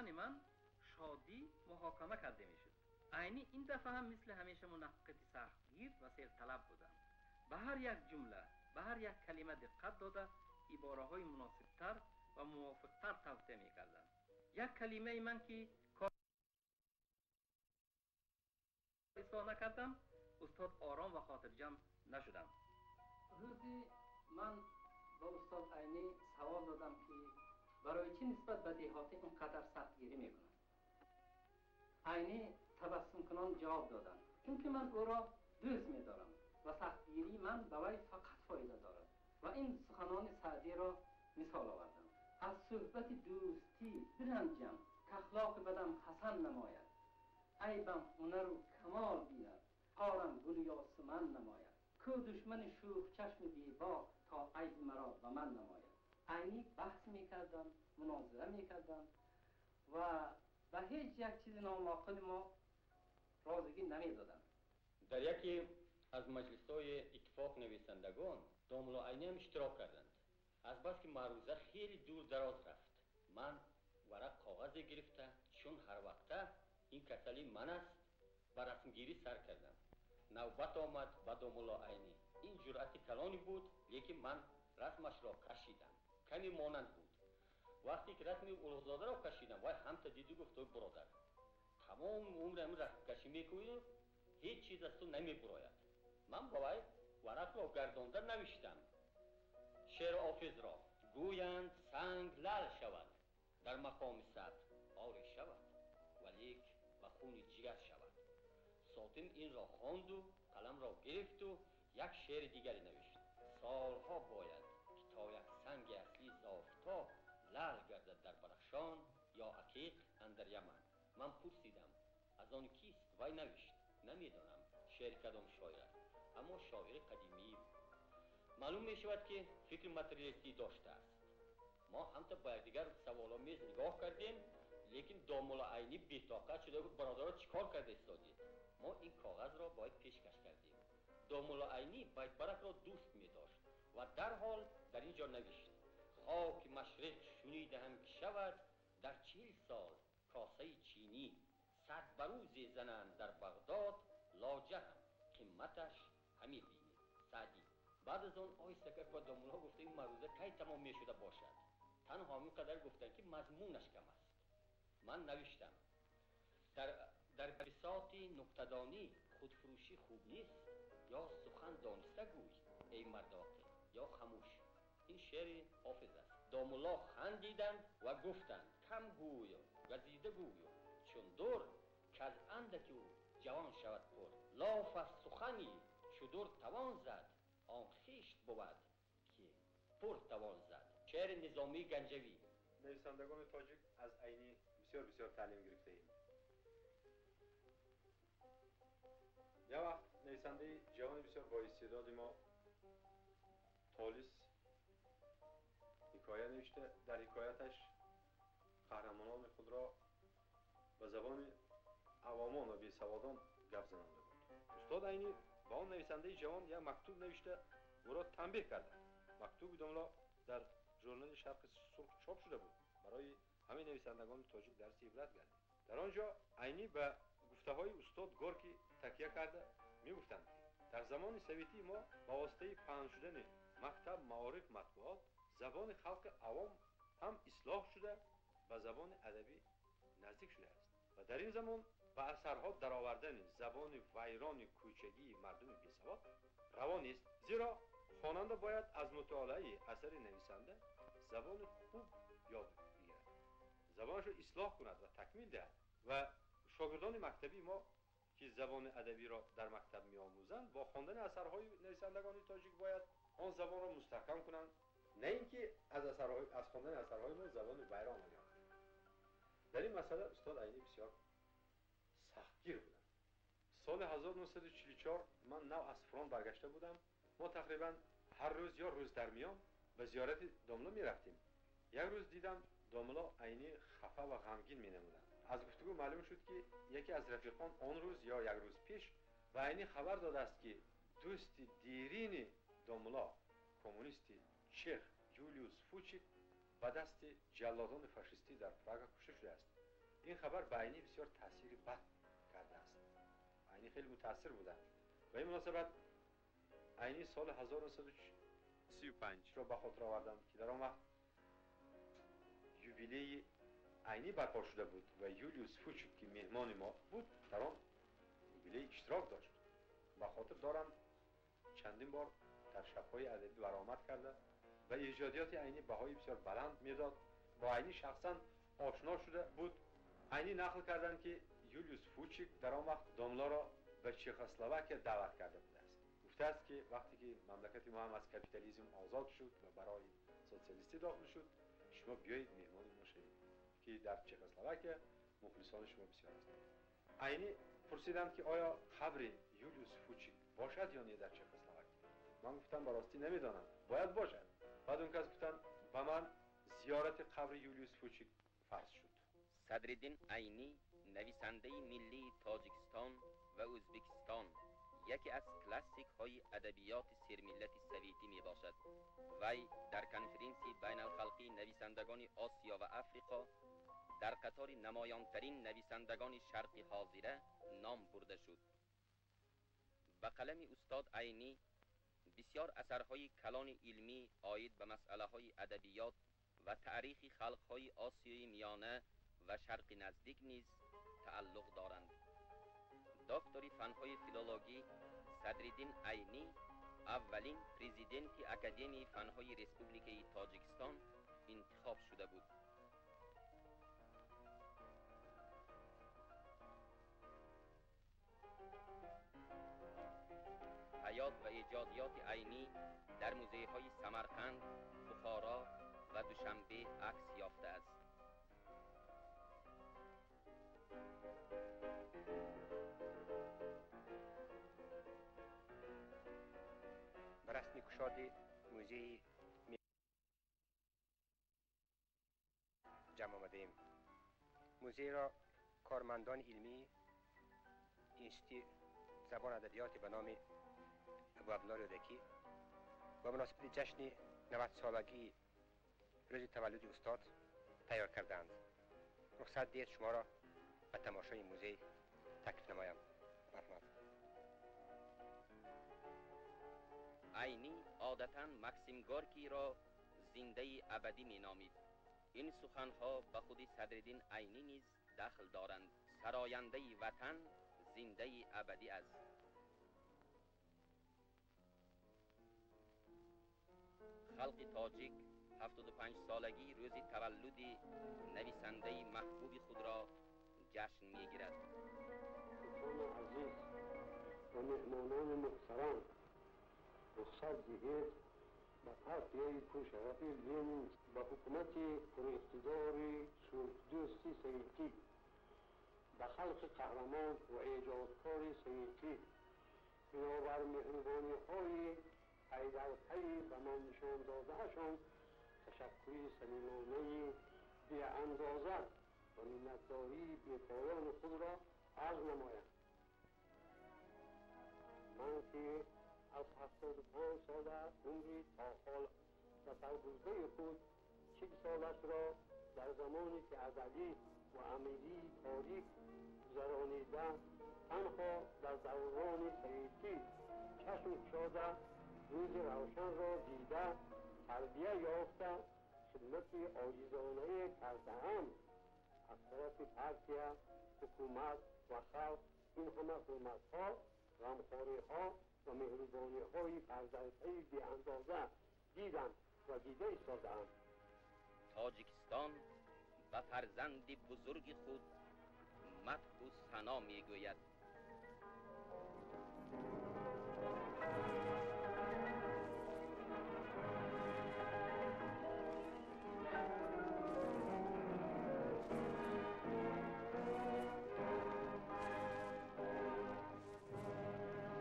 زبان من شادی محاکمه کرده میشد. عینی این دفعه هم مثل همیشه منقد سختگیر و سرطلب بودم. به هر یک جمله، به هر یک کلمه دقت داده عباره های مناسبتر و موافقتر توصیه میکردم. یک کلمه من که اصلاح نکردم، استاد آرام و خاطر جمع نشدم. روزی من با استاد عینی سوال دادم که برای چی نسبت به دیهاتی اینقدر سختگیری میکنند. عینی تبسم کنان جواب دادند چون که من او را دوست میدارم و سختگیری من به وی فقط فایده دارد و این سخنان سعدی را مثال آوردم. از صحبت دوستی برنجم که اخلاق بدم حسن نماید، عیبم هنر و کمال بیند، کارم گل و یاسمن نماید، کو دشمن شوخ چشم بیبا تا عیب مرا به من نماید. عینی بحث میکردن، مناظره میکردن و به هیچ یک چیز نامعقول ما رازگی نمیدادن. در یکی از مجلس‌های اتفاق نویسندگان داملا عینی هم اشتراک کردند. از بس که معروضه خیلی دور دراز رفت، من ورق کاغذ گرفته چون هر وقته این کسلی من است و رسمگیری سر کردم. نوبت آمد به داملا عینی. این جرأت کلانی بود، لیکن من رسمش را کشیدم. کمی مانند بود. وقتی که رسم اولوزاده را کشیدم وای همتا دیدی گفت توی برادر تمام عمرم رسم کشی میکنی هیچ چیز از تو نمیبراید. من با وی ورق را گردانده نوشتم شعر حافظ را: گویند سنگ لعل شود در مقام صبر آری شود ولیک به خون جگر شود. ساتم این را خواند و قلم را گرفت و یک شعر دیگری نوشت: سالها باید که تا یک سنگ اصلی ز آفتاب لعل گردد در بدخشان یا عقیق اندر یمن. من پرسیدم از آن کیست؟ وی نوشت: نمیدانم شعر کدام شاعر است، اما شاعر قدیمی بود. معلوم می شود که فکر ماتریالیستی داشته است. ما همتا با یکدیگر سوالا میز نگاه کردیم، لیکن داملا عینی بی‌طاقت شده بود برادرها چیکار کرده ایستادید. ما این کاغذ را باید پیشکش کردیم. داملا عینی بیتبرک را دوست می داشت و در حال در اینجا نوشت: خاک مشرق شنیدم که شود در 40 سال کاسه چینی، صد بروزی زنند در بغداد لاجرم قیمتش همی بینی. سعدی. بعد از آن آی سکک و داملا گفته این مروزه کی تمام می شده باشد. تنها همین قدر گفتن که مضمونش کم است. من نوشتم: در بساط نکته‌دانی خودفروشی خوب نیست، یا سخن دانسته گوی ای مرداقی یا خموش. این شعر حافظ است. داملا خندیدند و گفتند: کم گوی گزیده گوی چون دور که از اندک او جوان شود پر. لاف از سخنی چو در توان زد آن خیشت بود که پر توان زد. شعر نظامی گنجوی. نویسندگان تاجیک از عینی بسیار تعلیم گرفته ایم. یک وقت نویسنده جوان بسیار با استعداد ما طالیس حکایه نوشته. در حکایتش قهرمانان خود را به زبان عوامان و بیسوادان گپ زننده بود. استاد عینی با آن نویسنده جوان یک مکتوب نوشته او را تنبیه کرده. مکتوب داملا در ژورنال شرق سرخ چاپ شده بود. برای همه نویسندگان تاجیک درس عبرت گردید. در آنجا عینی به گفته های استاد گورکی تکیه کرده میگفتند که در زمان سویتی ما با واسطه پهن شدن مکتب معارف مطبوعات زبان خلق عوام هم اصلاح شده به زبان ادبی نزدیک شده است و در این زمان به اثرها درآوردن زبان ویران کوچگی مردم بیسواد روا نیست، زیرا خواننده باید از مطالعه اثر نویسنده زبان خوب یاد بگیرد، زبانش را اصلاح کند و تکمیل دهد و شاگردان مکتبی ما که زبان ادبی را در مکتب می‌آموزند با خواندن اثرهای نویسندگان تاجیک باید آن زبان را مستحکم کنند، نه اینکه از خواندن اثرهای ما زبان ویران آیند. در این مسئله استاد عینی بسیار سختگیر بودند. سال 1944 من نو از فرانک برگشته بودم. ما تقریبا هر روز یا روز در میان به زیارت داملا می رفتیم. یک روز دیدم داملا عینی خفه و غمگین می نمودند. از گفتگو معلوم شد که یکی از رفیقان آن روز یا یک روز پیش به عینی خبر داده است که دوست دیرین داملا کمونیست چخ جولیوس فوچیک به دست جلادان فاشیستی در پراگ کشته شده است. این خبر به عینی بسیار تاثیر بد کرده است. عینی خیلی متاثر بوده. به این مناسبت عینی سال 1935 را به خاطر آوردم که در آن وقت یوبیلی عینی برپا شده بود و یولیوس فوچک که مهمان ما بود در آن یوبیلی اشتراک داشت. به خاطر دارم چندین بار در شب‌های ادبی برآمد کرده و ایجادیات عینی بهای بسیار بلند میداد. با عینی شخصا آشنا شده بود. عینی نقل کردند که یولیوس فوچک در آن وقت داملا را به چکسلواکیه دعوت کرده بود است. گفته است که وقتی که مملکت ما هم از کپیتالیسم آزاد شد و برای سوسیالیستی داخل شد، شما بیایید مهمان ما شوید که در چکسلواکیه مخلصان شما بسیار هستند. عینی پرسیدم که آیا قبر یولیوس فوچک باشد یا نه در چکسلواکیه؟ من گفتم براستی نمیدانم، باید باشد. بعد اون کس گفتن به من زیارت قبر یولیوس فوچک فرض شد. صدرالدین عینی نویسنده ملی تاجیکستان و ازبکستان یکی از کلاسیک های ادبیات سرملت سویتی می باشد. وی در کنفرانسی بین الخلقی نویسندگان آسیا و افریقا در قطار نمایانترین نویسندگان شرق حاضره نام برده شد. به قلم استاد عینی بسیار اثرهای کلان علمی آید به مسئله های ادبیات و تاریخ خلقهای آسیای میانه و شرق نزدیک نیز تعلق دارند. دکتری فنهای فیلولوژی صدرالدین عینی اولین پرزیدنت اکادمی فنهای ریسپوبلیک تاجیکستان انتخاب شده بود. حیات و ایجادیات عینی در موزه‌های سمرقند، بخارا و دوشنبه عکس یافته است. به رسم گشاد موزه جمع آمدیم. موزه را کارمندان علمی اینستیتوت زبان ادبیات به نام ابو عبدالله رودکی با مناسبت جشن 90 سالگی روز تولد استاد تیار کردند. رخصت دید شما را به تماشای موزه تکلیف نمایم. مرحمت. عینی عادتاً مکسیم گورکی را زنده ابدی می نامید. این سخنها به خود صدرالدین عینی نیز دخل دارند. سراینده وطن زنده ابدی است. خلق تاجیک 75 سالگی روز تولد نویسنده محبوب خود را جشن می‌گیرد. دوستان عزیز و مهمانان محترم، رخصت دهید به پارتیای پرشرف لنین به حکومت پراقتدار سرخدوست سویتی، به خلق قهرمان و ایجادکار سویتی، بنابر مهربانی‌های پیدرپی به من نشان داده‌شان تشکر صمیمانه بی اندازه و منتداری بی پایان خود را عرض نمایم. من که از 75 ساله عمری تا حال و سرگذشته خود 40 سالش را در زمانی که ازلی و امیری تاریک گذرانیده، تنها در دوران سویتی چشم گشاده روز روشن را دیده تربیه یافته خدمت عاجزانه کرده‌ام. از طرف پارتیا، حکومت و خلق این همه حرمت‌ها، غمخوری‌ها و مهربانی‌های پردرپی بی اندازه دیدم و دیده ایستاده‌ام. تاجیکستان به فرزند بزرگ خود مدح و ثنا می‌گوید.